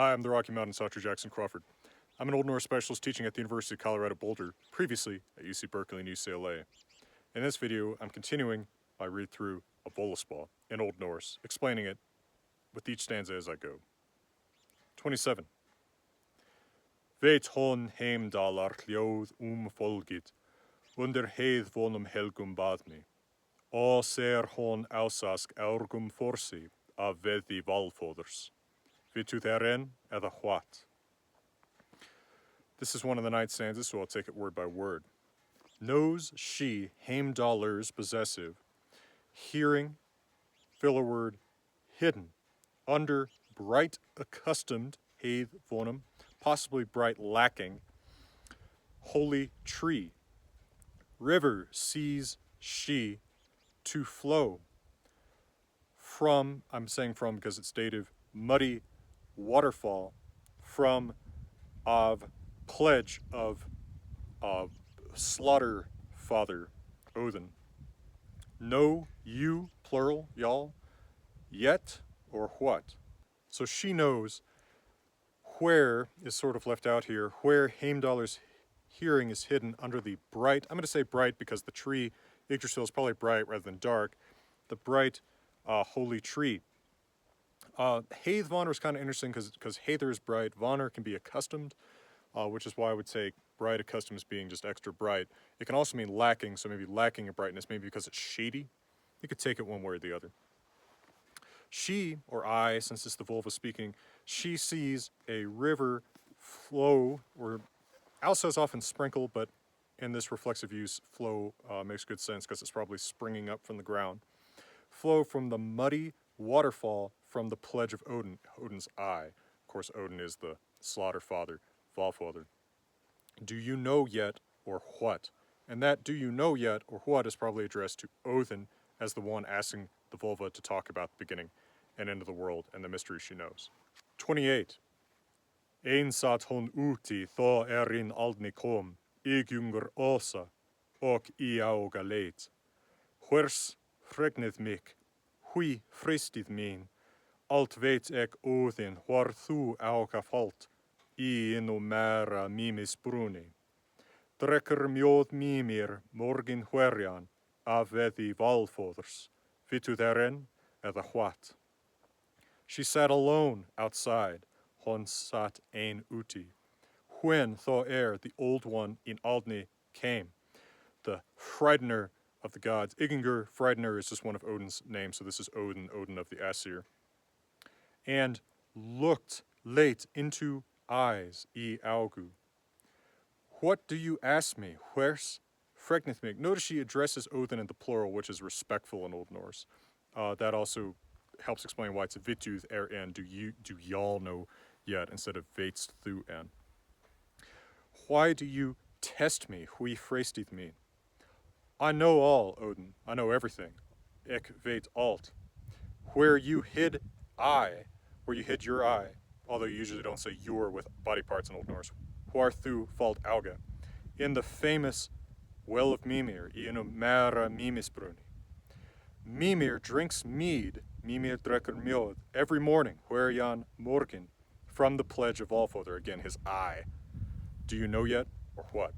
Hi, I'm the Rocky Mountain Sauter Jackson Crawford. I'm an Old Norse specialist teaching at the University of Colorado Boulder, previously at UC Berkeley and UCLA. In this video, I'm continuing my read-through of Våluspá in Old Norse, explaining it with each stanza as I go. 27. Veit hon heimdalar hljóð folgit, undir heiðvonum helgum badmi. Og ser hon ásask aurgum forsi af veði valfóðurs. Vitu therein eða what? This is one of the 9 stanzas, so I'll take it word by word. Knows she heimdallr's possessive, hearing, filler word, hidden, under, bright, accustomed, heiðvonum, possibly bright, lacking, holy tree. River sees she to flow from, I'm saying from because it's dative, muddy waterfall from of pledge of slaughter father Odin. Know you, plural, y'all, yet or what? So she knows where is sort of left out here, where Heimdallr's hearing is hidden under the bright, I'm going to say bright because the tree, Yggdrasil, is probably bright rather than dark, the bright holy tree. Heiðvonur is kind of interesting because Heiðr is bright, Vonur can be accustomed, which is why I would say bright accustomed as being just extra bright. It can also mean lacking, so maybe lacking in brightness, maybe because it's shady. You could take it one way or the other. She, or I, since it's the vulva speaking, she sees a river flow, or also is often sprinkle, but in this reflexive use, flow makes good sense because it's probably springing up from the ground. Flow from the muddy waterfall from the pledge of Odin, Odin's eye. Of course, Odin is the slaughter father, Valfóður. Do you know yet, or what? And that do you know yet, or what, is probably addressed to Odin as the one asking the vulva to talk about the beginning and end of the world and the mystery she knows. 28. Ein sat hon úti þó inn aldni kom, yggjungur osa, og í auga leit. Hvers fregnið mig, hví fristið mín, alt veit ek Óðinn hvar þú auga falt, í innu mera mímis brúni. Drekkur mjóð mímir morgin hverjan, af veði valfóðurs, vitu therein eða what? She sat alone outside, hon sat ein úti. When þó the old one in Aldni came, the frightener of the gods. Igingr, frightener, is just one of Odin's names, so this is Odin, Odin of the Aesir. And looked late into eyes, I augu. What do you ask me? Hvers fregnith mig? Notice she addresses Odin in the plural, which is respectful in Old Norse. That also helps explain why it's vituð en, do y'all know yet, instead of veits thu en. Why do you test me? Hví freistið me? I know all, Odin. I know everything. Ek veit alt. Where you hid I, where you hid your eye, although you usually don't say your with body parts in Old Norse. Hvar thu falt auga. In the famous well of Mimir, í innu mera mímisbruni. Mimir drinks mead, Mimir drekkur mjóð, every morning, hverjan morgun, from the pledge of Valfóður, again, his eye. Do you know yet, or what?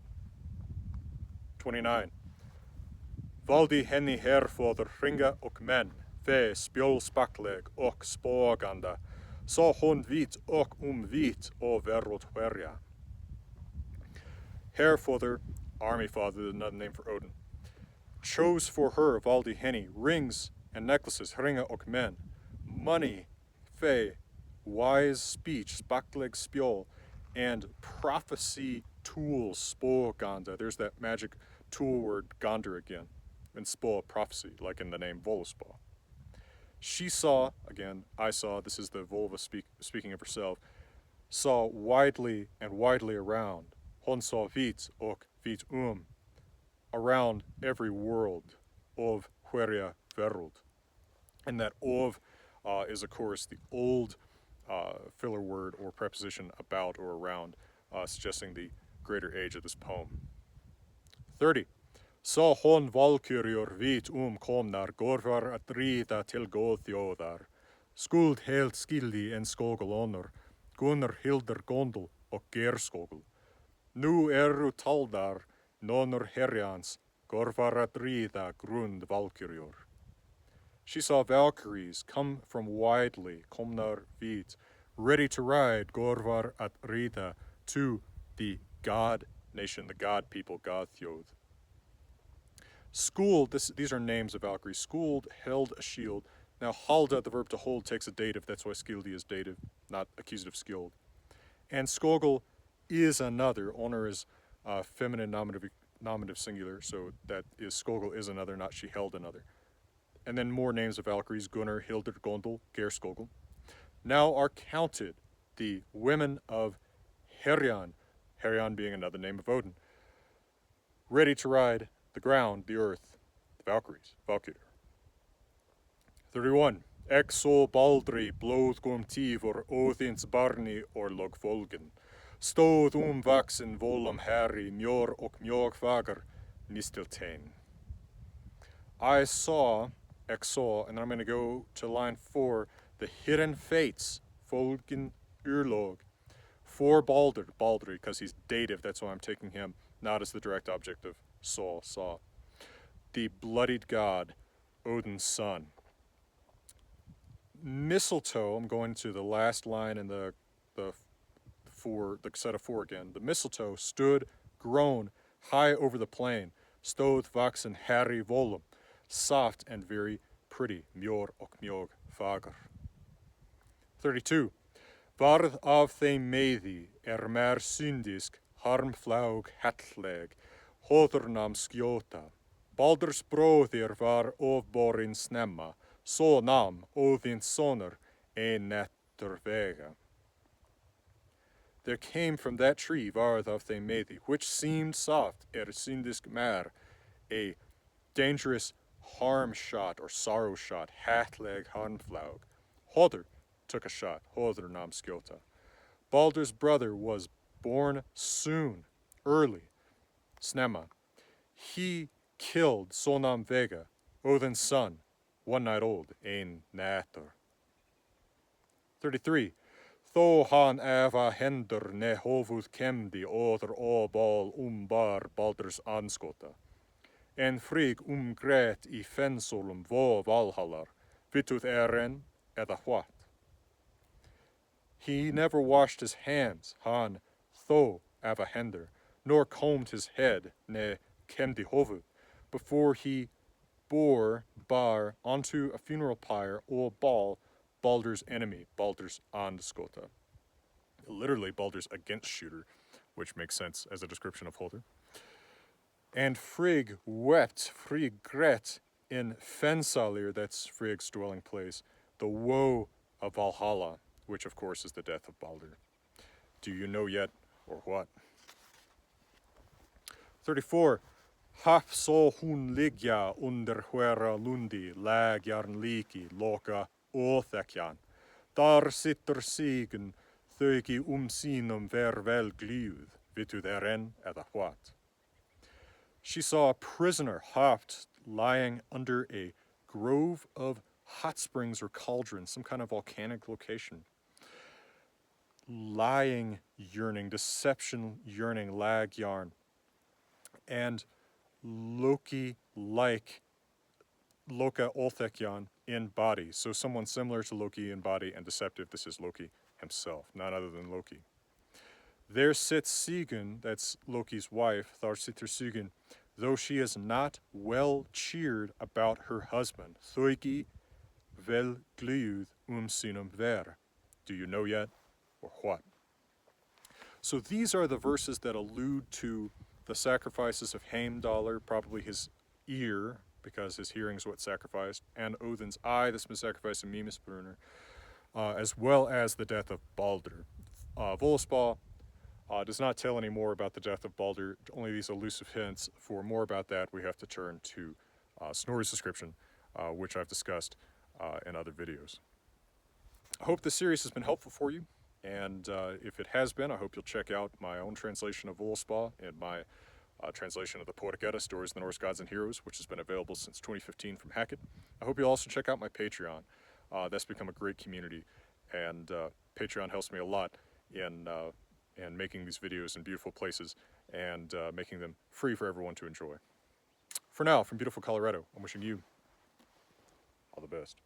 29. Valdi henni Herfor hringa og menn, fe spjólspakleg og spóganda, så hon vit og vit og verot hverja. Herfor, army father, another name for Odin, chose for her, Valdi henni, rings and necklaces, hringa og menn, money, fe, wise speech, spakleg spjól, and prophecy tools, spåganda. There's that magic tool word, gander again, and spå, prophecy, like in the name Våluspá. She saw, again, I saw, this is the vulva speaking of herself, saw widely and widely around, hon saw vit och vit around every world, of hverja veröld. And that of is, of course, the old filler word or preposition about or around, suggesting the greater age of this poem. 30. Sá hon valkyrjur vit komnar gorvar at ríða til góðþjóðar, skuld helt skildi en skogul honor, Gunnar Hilder Gondel och Gerskogel. Nu taldar nonor herjans gorvar att rida grund valkyrjur. She saw Valkyries come from widely, komnar vid, ready to ride gorvar at rida to the god nation, the god people, god thjóð. Schooled, these are names of Valkyries. Schooled, held a shield. Now, halda, the verb to hold, takes a dative. That's why skildi is dative, not accusative skilled. And skogel is another. Honor is feminine nominative singular, so that is skogel is another, not she held another. And then more names of Valkyries, Gunnar, Hildur, Gondel, Gerskogel. Now are counted the women of Herjan, Herjan being another name of Odin, ready to ride the ground, the earth, the Valkyries, Valkyrjur. 31. Exo baldri blóðgum tífur Óðins barni or logfolgen. Stóð vaksin volum herri mjór og mjógfagar nistiltein. I saw, exo, and then I'm going to go to line 4, the hidden fates, folgen urlog, for Balder, Baldri, because he's dative, that's why I'm taking him, not as the direct object of saw. The bloodied god, Odin's son. Mistletoe, I'm going to the last line in the set of 4 again. The mistletoe stood, grown, high over the plain, stóð vaksin herri volum, soft and very pretty, mjór og mjóg fagar. 32. Varð af þeim meiði mer syndisk, harmflaug hallleg, hóðurnam skjóta. Baldurs bróðir var ofborinn snemma, svo nam Óðins sonur ein nettur vega. There came from that tree varð af þeim meiði, which seemed soft, syndisk mer, a dangerous harm shot or sorrow shot, hallleg harmflaug. Hóður took a shot, hóður nam skjóta. Baldur's brother was born soon, early, snemma. He killed Sonam Vega, Odin's son, one night old, ein nætur. 33. Þó hann eva hendur ne hovuð kemdi óður óbál bar Baldur's anskota. En frig gret í fensolum vo valhallar, vituð en eða what. He never washed his hands, han þó eva hendur, nor combed his head, ne kemdi hovuð, before he bore bar onto a funeral pyre or ball Baldur's enemy, Baldur's andskota. Literally Baldur's against shooter, which makes sense as a description of Holder. And Frigg wept, Frigg gret in Fensalir, that's Frigg's dwelling place, the woe of Valhalla, which of course is the death of Baldur. Do you know yet, or what? 34. Hapt så hun liggja undir hvera lundi, lägjarn liki, loka åþekjan. Dar sitter sigen, þauki sínum vel glíð, vituð en eða what. She saw a prisoner, Hapt, lying under a grove of hot springs or cauldrons, some kind of volcanic location. Lying yearning, deception yearning, lag yarn. And Loki-like, Loka Olthekjan in body. So someone similar to Loki in body and deceptive. This is Loki himself, none other than Loki. There sits Sigyn, that's Loki's wife, Thar sitter Sigyn, though she is not well cheered about her husband. Þauki vel glíð sínum ver. Do you know yet, or what? So these are the verses that allude to the sacrifices of Heimdallr, probably his ear, because his hearing is what's sacrificed, and Odin's eye, that's been sacrificed in Mimisbrunner, as well as the death of Baldur. Våluspá does not tell any more about the death of Baldur, only these elusive hints. For more about that, we have to turn to Snorri's description, which I've discussed in other videos. I hope this series has been helpful for you, and if it has been, I hope you'll check out my own translation of Våluspá and my translation of the Poetic Edda, Stories of the Norse Gods and Heroes, which has been available since 2015 from Hackett. I hope you'll also check out my Patreon. That's become a great community, and Patreon helps me a lot in making these videos in beautiful places and making them free for everyone to enjoy. For now, from beautiful Colorado, I'm wishing you all the best.